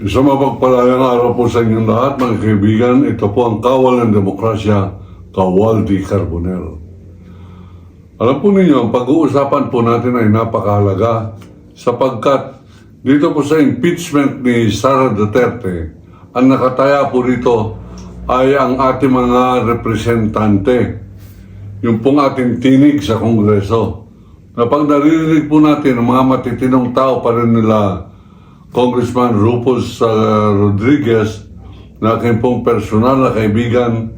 Isang mapagpalayang araw po sa inyong lahat, mga kaibigan. Ito po ang Kawal ng Demokrasya, Kawal D. Carbonell. Alam po ninyo, ang pag-uusapan po natin ay napakahalaga sapagkat dito po sa impeachment ni Sara Duterte, ang nakataya po dito ay ang ating mga representante, yung pong ating tinig sa Kongreso. Na pag naririnig po natin ang mga matitinong tao pa rin nila Congressman Rufus Rodriguez, na aking pong personal na kaibigan,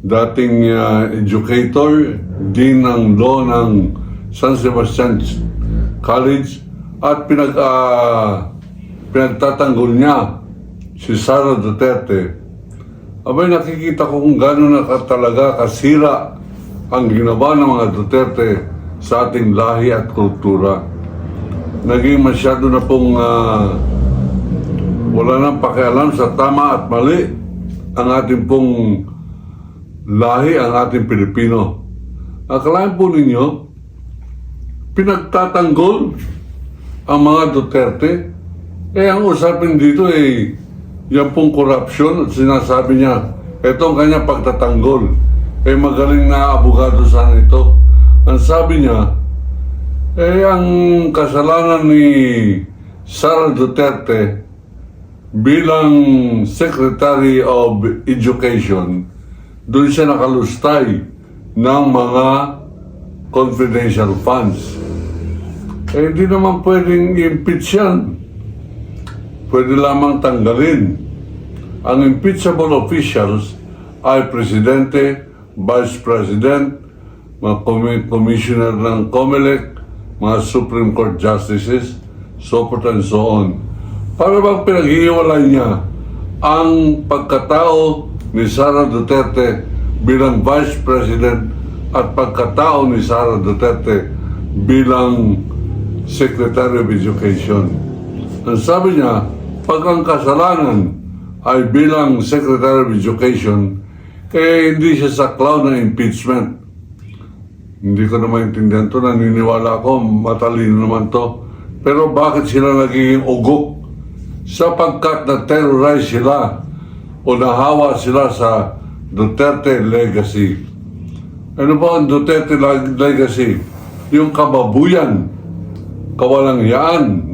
dating educator, dean ng law ng San Sebastian College, at pinagtatanggol niya si Sara Duterte. Abay, nakikita ko kung gano'n na talaga kasira ang ginawa ng mga Duterte sa ating lahi at kultura. Naging masyado na pong wala nang pakialam sa tama at mali ang ating pong lahi, ang ating Pilipino. Akalain po ninyo, pinagtatanggol ang mga Duterte. Ang usapin dito ay yan pong corruption at sinasabi niya, etong kanya pagtatanggol. Magaling na abogado sana ito. Ang sabi niya, ang kasalanan ni Sara Duterte bilang Secretary of Education, doon siya nakalustay ng mga confidential funds. Hindi naman pwedeng i-impeach yan. Pwede lamang tanggalin. Ang impeachable officials ay Presidente, Vice President, mga commissioner ng COMELEC, mga Supreme Court Justices, so forth and so on. Para bang pinaghihiwalay niya ang pagkatao ni Sara Duterte bilang Vice President at pagkatao ni Sara Duterte bilang Secretary of Education. Ang sabi niya, pag ang kasalanan ay bilang Secretary of Education, hindi siya saklaw ng impeachment. Hindi ko na maintindihan to, naniniwala ako, matalino naman to. Pero bakit sila nagiging ugok? Sapagkat na-terrorize sila o nahawa sila sa Duterte legacy. Ano ba ang Duterte legacy? Yung kababuyan, kawalangyaan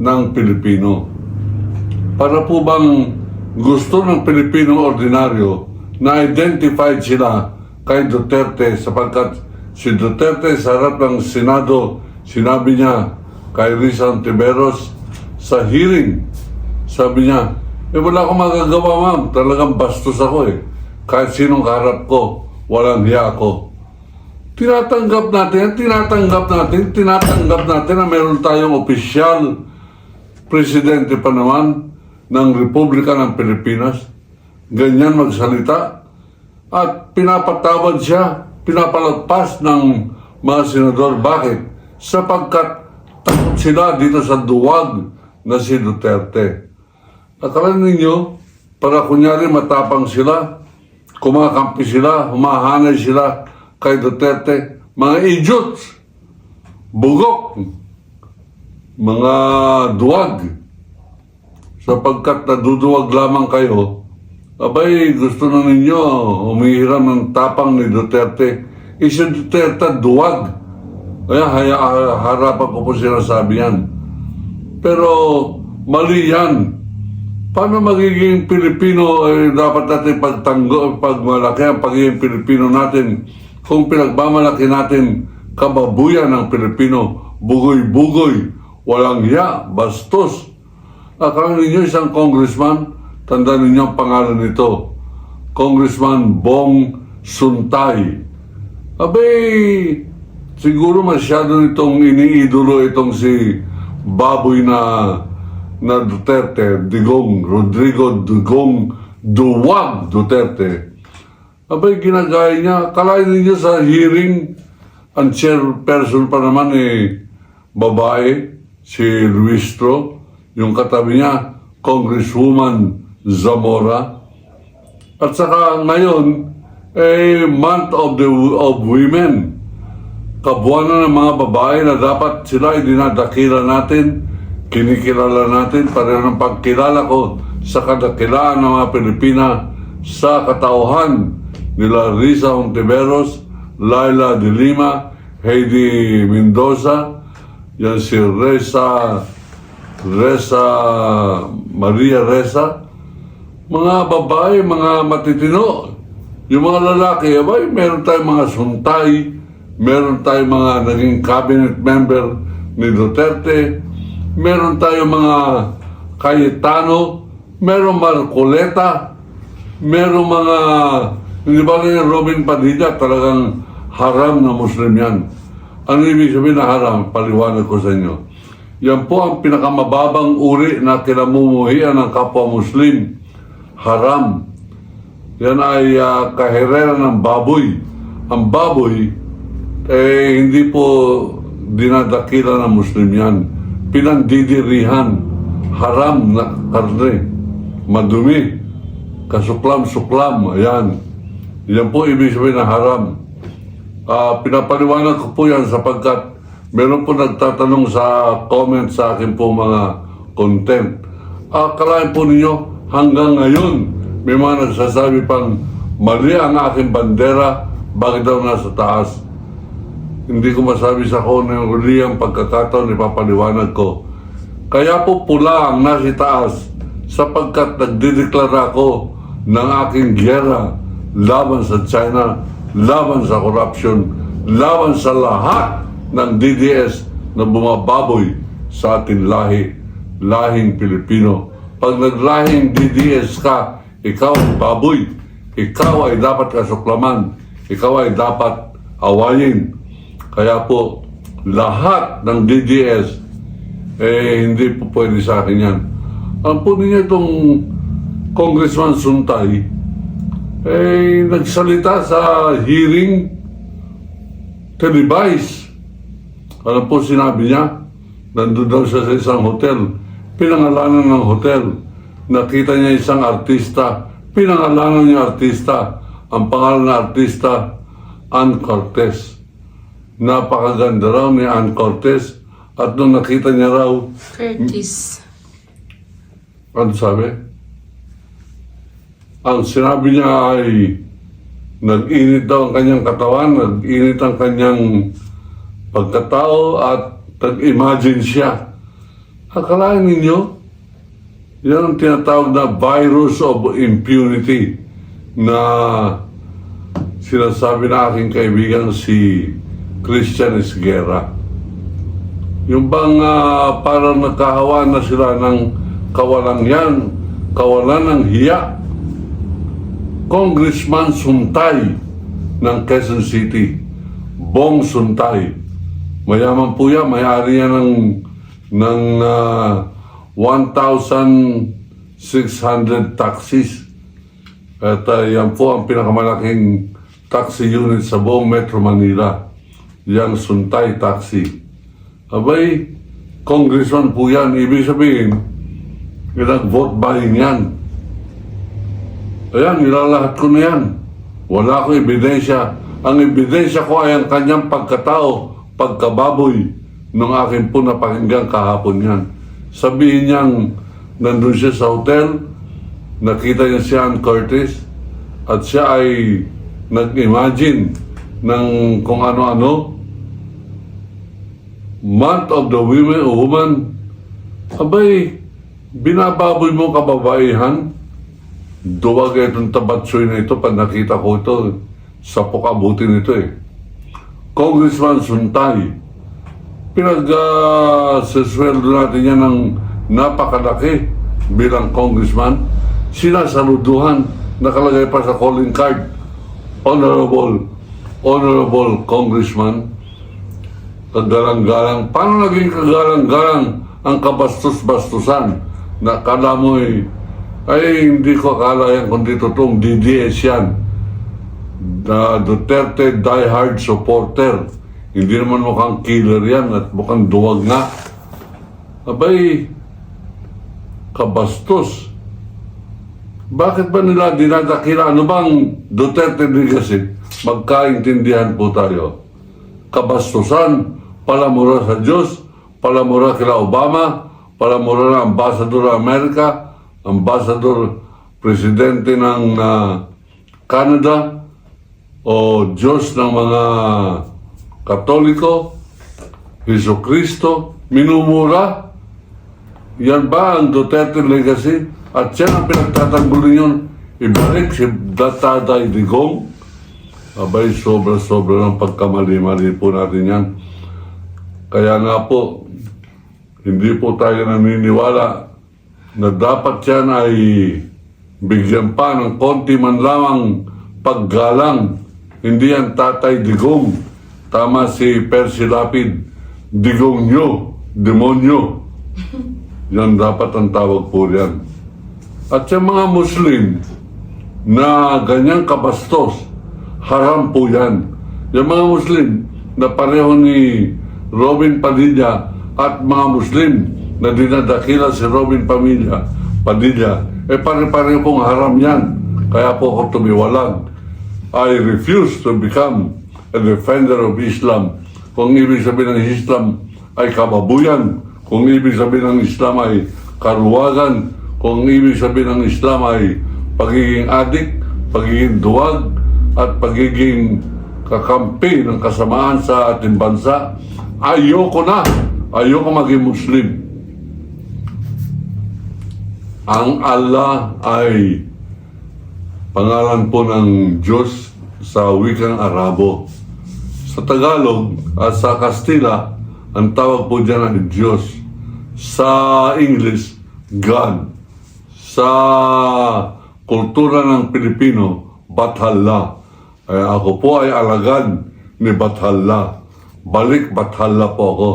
ng Pilipino. Para po bang gusto ng Pilipino ordinaryo na identified sila kay Duterte sapagkat si Duterte sa harap ng Senado, sinabi niya kay Risa Ontiveros sa hearing, sabi niya, wala akong magagawa ma'am, talagang bastos ako kahit sinong kaharap ko, walang hiya ako. Tinatanggap natin na meron tayong opisyal presidente pa naman ng Republika ng Pilipinas, ganyan magsalita, at pinapatawad siya, pinapalagpas ng mga senador. Bakit? Sapagkat takot sila dito sa duwag na si Duterte. Akala ninyo, para kunyari matapang sila, kumakampi sila, humahanay sila kay Duterte, mga idiots, bugok, mga duwag, sapagkat naduduwag lamang kayo. Abay, gusto na ninyo umihiram ng tapang ni Duterte. Si Duterte duwag. Kaya harapan ko po sinasabi yan. Pero mali yan. Paano magiging Pilipino dapat natin pagmalaki ang pagiging Pilipino natin kung pinagmamalaki natin kababuyan ng Pilipino, bugoy-bugoy, walang hiya, bastos. Akala ninyo isang congressman, tandaan ninyo ang pangalan nito, Congressman Bong Suntay. Abay, siguro masyado nitong iniidolo itong si baboy na Duterte, Rodrigo Digong Duwag Duterte. Abay, ginagaya niya. Kalain ninyo sa hearing, ang chairperson pa naman babae, si Luistro, yung katabi niya, Congresswoman Zamora. At saka ngayon, month of women. Kabuanan ng mga babae na dapat sila ay dinadakila natin kinikilala natin, pareho ng pagkilala ko sa kadakilaan ng mga Pilipina sa katauhan nila Risa Hontiveros, Laila de Lima, Heidi Mendoza, yan si Maria Reza, mga babae, mga matitino. Yung mga lalaki, abay, meron tayong mga suntay, meron tayong mga naging cabinet member ni Duterte, meron tayong mga Cayetano, meron Marcoleta, meron mga, hindi ba rin Robin Padilla, talagang haram na Muslim yan. Ano ibig sabihin na haram? Paliwanag ko sa inyo. Yan po ang pinakamababang uri na kinamumuhian ng kapwa Muslim. Haram. Yan ay kahirera ng baboy. Ang baboy, hindi po dinadakila ng Muslim yan. Pinandidirihan. Haram na karne. Madumi. Kasuklam-suklam. Ayan. Yan po ibig sabihin na haram. Pinapaliwanag ko po yan sapagkat meron po nagtatanong sa comment sa akin po mga content. Akalain po ninyo hanggang ngayon may mga nagsasabi pang mali ang aking bandera, bakit daw nasa taas? Hindi ko masabi sa kung yung uli ang pagkakataon, ipapaliwanag ko. Kaya po pula ang nasa taas sapagkat nagdideklara ko ng aking giyera laban sa China, laban sa corruption, laban sa lahat ng DDS na bumababoy sa ating lahi, lahing Pilipino. Pag naglahing DDS ka, ikaw ay baboy, ikaw ay dapat kasuklaman, ikaw ay dapat awayin. Kaya po, lahat ng DDS, hindi po pwede sa akin yan. Ang po ninyo itong Congressman Suntay, nagsalita sa hearing televised. Ano po sinabi niya? Nandun daw siya sa isang hotel. Pinangalanan ng hotel. Nakita niya isang artista. Pinangalanan niya artista. Ang pangalan ng artista, Ann Cortez. Napakaganda raw ni Ann Cortez. At nung nakita niya raw... Curtis. Ano sabi? Ang sinabi niya ay nag-init daw ang kanyang katawan, nag-init ang kanyang pagkatao at nag-imagine siya. Akalain ninyo, yan ang tinatawag na virus of impunity na sinasabi na aking kaibigan si Christian Esguerra. Yung bang parang nagkahawa na sila ng kawalan ng hiya. Congressman Suntay ng Quezon City, Bong Suntay. Mayaman po yan, may-ari yan ng 1,600 taxis. At yan po ang pinakamalaking taxi unit sa buong Metro Manila. Yang Suntay Taxi. Abay, congressman po yan. Ibig sabihin, nag-vote buying yan. Ayan, nilalahat ko na yan. Wala akong ebidensya. Ang ebidensya ko ay ang kanyang pagkatao, pagkababoy, nung akin po napakinggan kahapon yan. Sabihin niyang nandun siya sa hotel, nakita niya si Ann Curtis, at siya ay nag-imagine ng kung ano-ano. Month of the Woman. Abay, binababoy mo kababaihan. Duwag itong tabatsoy na ito pag nakita ko ito sa pukabutin ito eh. Congressman Suntay, pinag-sesweldo natin yan ng napakalaki bilang congressman. Sinasaluduhan, nakalagay pa sa calling card, Honorable Congressman. Kagalang-galang. Paano naging kagalang-galang ang kabastos-bastusan na kala mo'y ay hindi ko akala yan kundi totoong DDS yan. Duterte diehard supporter. Hindi naman mukhang killer yan at mukhang duwag nga. Abay, kabastos. Bakit ba nila dinadakila? Ano bang Duterte legacy? Magkaintindihan po tayo. Kabastusan, palamura sa Diyos, palamura kila Obama, palamura ng Ambassador ng Amerika, Ambassador Presidente ng Canada, o Diyos ng mga Katoliko, Hesus Kristo, minumura. Yan ba ang Duterte legacy? At yan ang pinagtatanggol ninyo, ibalik si Tatay Digong. Abay, sobra-sobra ng pagkamali-mali po natin yan. Kaya nga po, hindi po tayo naniniwala na dapat yan ay bigyan pa ng konti man lamang paggalang. Hindi yan Tatay Digong. Tama si Percy Lapid. Digong nyo, demonyo. Yan dapat ang tawag po yan. At sa mga Muslim na ganyang kabastos, haram po yan. Yung mga Muslim na pareho ni Robin Padilla at mga Muslim na dinadakila si Robin Padilla, pare-pareho pong haram yan. Kaya po ako tumiwalag. I refuse to become a defender of Islam. Kung ibig sabihin ng Islam ay kababuyan, kung ibig sabihin ng Islam ay karuwagan, kung ibig sabihin ng Islam ay pagiging adik, pagiging duwag, at pagiging kakampi ng kasamaan sa ating bansa, ayoko na. Ayoko maging Muslim. Ang Allah ay pangalan po ng Diyos sa wikang Arabo. Sa Tagalog at sa Kastila, ang tawag po dyan ay Diyos. Sa English, God. Sa kultura ng Pilipino, Bathala. Ako po ay alagad ni Bathala. Balik Bathala po ako.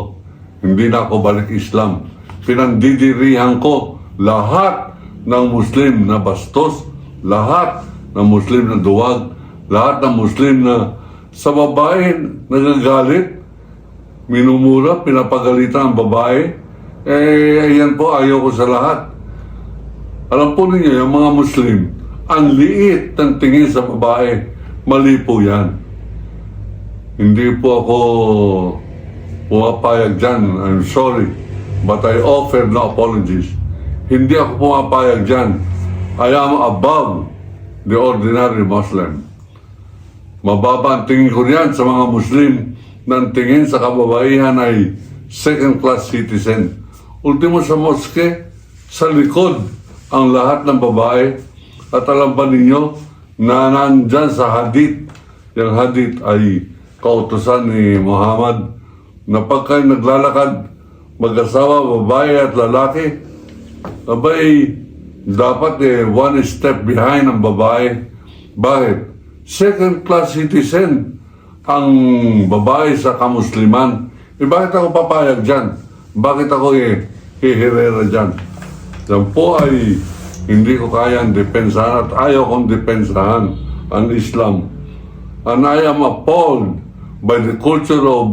Hindi na ako balik Islam. Pinandidirihan ko lahat ng Muslim na bastos, lahat ng Muslim na duwag, lahat ng Muslim na sa babae nagagalit, minumura, pinapagalitan ang babae. Ayan po, ayaw ko sa lahat. Alam po ninyo, yung mga Muslim, ang liit ng tingin sa babae, mali po yan. Hindi po ako pumapayag dyan. I'm sorry, but I offer no apologies. Hindi ako pumapayag dyan. I am above the ordinary Muslim. Mababa ang tingin ko riyan sa mga Muslim na ang tingin sa kababaihan ay second-class citizen. Ultimo sa moske, sa likod ang lahat ng babae. At alam ba ninyo na nandyan sa hadith, yung hadith ay kautusan ni Muhammad na pagka naglalakad, mag-asawa, babae at lalaki, abay, dapat one step behind ang babae. Bakit? Second-class citizen ang babae sa kamusliman. Bakit ako papayag dyan? Bakit ako hihirera dyan? Yan po ay hindi ko kayang depensahan at ayaw kong depensahan ang Islam. And I am appalled by the culture of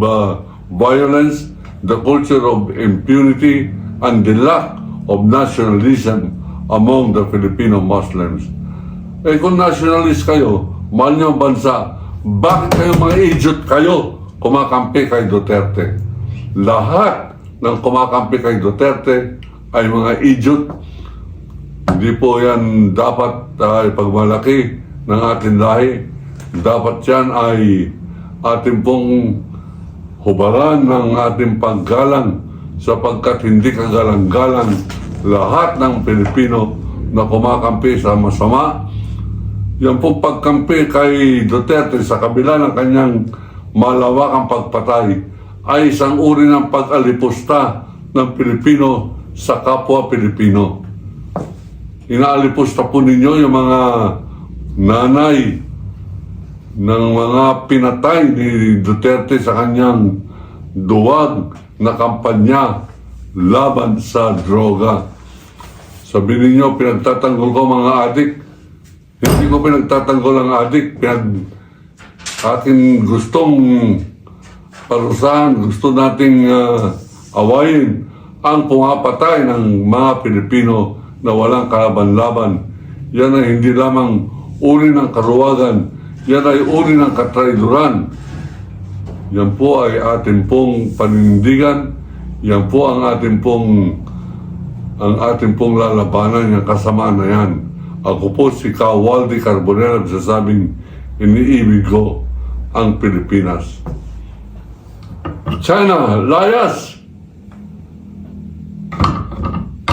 violence, the culture of impunity, and the lack of nationalism among the Filipino Muslims. Kung nationalist kayo, mahal niyo ang bansa, bakit kayo mga idiot kayo kumakampi kay Duterte? Lahat ng kumakampi kay Duterte ay mga idiot. Hindi po yan dapat pagmalaki ng ating lahi. Dapat yan ay ating pong hubaran ng ating paggalang sapagkat hindi kagalang-galang lahat ng Pilipino na kumakampi sa masama. Yan pong pagkampi kay Duterte sa kabila ng kanyang malawakang pagpatay ay isang uri ng pag-alipusta ng Pilipino sa kapwa Pilipino. Inaalipusta po ninyo yung mga nanay ng mga pinatay ni Duterte sa kanyang duwag na kampanya laban sa droga. Sabihin ninyo, pinagtatanggol ko mga adik. Hindi ko pinagtatanggol ang adik. Ating gustong parusahan, gusto nating awayin ang pumapatay ng mga Pilipino na walang kalaban-laban. Yan ay hindi lamang uri ng karuwagan, yan ay uri ng katraiduran. Yan po ay ating pong panindigan, yan po ang ating pong ang ating pong lalabanan, yung kasamaan na yan. Ako po si Waldy Carbonell, nagsasabing iniibig ko ang Pilipinas. China, layas!